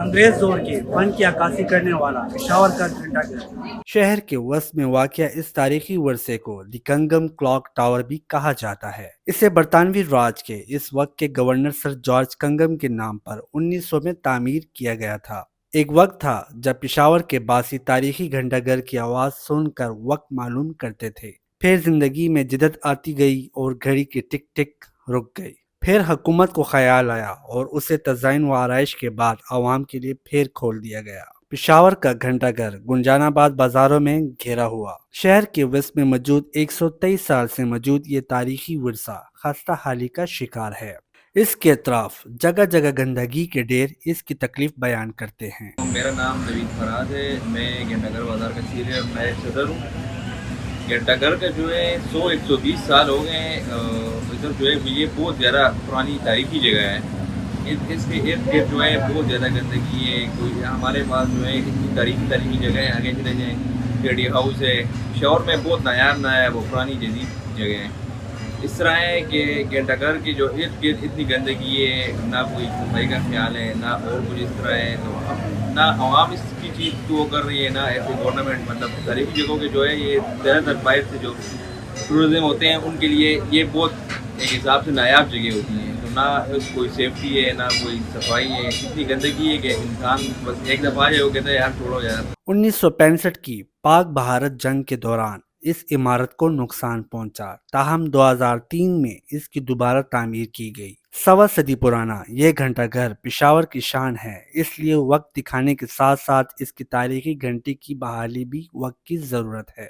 انگریز دور کے فن کی عکاسی کرنے والا پشاور کا گھنٹہ گھر شہر کے وسط میں واقع اس تاریخی ورثے کو دی کنگم کلاک ٹاور بھی کہا جاتا ہے۔ اسے برطانوی راج کے اس وقت کے گورنر سر جارج کنگم کے نام پر 1900 میں تعمیر کیا گیا تھا۔ ایک وقت تھا جب پشاور کے باسی تاریخی گھنٹہ گھر کی آواز سن کر وقت معلوم کرتے تھے۔ پھر زندگی میں جدت آتی گئی اور گھڑی کی ٹک ٹک رک گئی۔ پھر حکومت کو خیال آیا اور اسے تزئین و آرائش کے بعد عوام کے لیے پھر کھول دیا گیا۔ پشاور کا گھنٹہ گھر گنجان آباد بازاروں میں گھیرا ہوا شہر کے وسط میں موجود 123 سال سے موجود یہ تاریخی ورثہ خستہ حالی کا شکار ہے۔ اس کے اطراف جگہ جگہ گندگی کے ڈھیر اس کی تکلیف بیان کرتے ہیں۔ میرا نام نوید فراز ہے، میں گھنٹہ گھر بازار کا سینئر نائب صدر ہوں۔ گھنٹہ گھر کا جو ہے 120 سال ہو گئے ہیں۔ ادھر جو ہے یہ بہت زیادہ پرانی تاریخی جگہ ہے۔ اس کے ارد گرد جو ہے بہت زیادہ گندگی ہے۔ کوئی ہمارے پاس جو ہے اتنی تاریخی جگہ ہے، آگے چلے جائیں گیڈی ہاؤس ہے۔ شہر میں بہت نایاب وہ پرانی جدید جگہ ہیں۔ اس طرح ہے کہ گھنٹہ گھر کی جو ارد گرد اتنی گندگی ہے، نہ کوئی صفائی کا خیال ہے، نہ اور کچھ اس طرح ہے، تو نہ عوام اس کی چیز کو کر رہی ہے، نہ ایسے گورنمنٹ مطلب تاریخی جگہوں کے جو ہے یہ زیادہ تر باہر سے جو ٹورزم ہوتے ہیں ان کے لیے یہ بہت ایک حساب سے نایاب جگہ ہوتی ہیں، تو نہ کوئی سیفٹی ہے، نہ کوئی صفائی ہے، اتنی گندگی ہے کہ انسان بس ایک دفعہ آئے وہ کہتا ہے یار چھوڑو یار۔ 1965 کی پاک بھارت جنگ کے دوران اس عمارت کو نقصان پہنچا، تاہم 2003 میں اس کی دوبارہ تعمیر کی گئی۔ 1.25 صدی پرانا یہ گھنٹہ گھر پشاور کی شان ہے، اس لیے وقت دکھانے کے ساتھ ساتھ اس کی تاریخی گھنٹی کی بحالی بھی وقت کی ضرورت ہے۔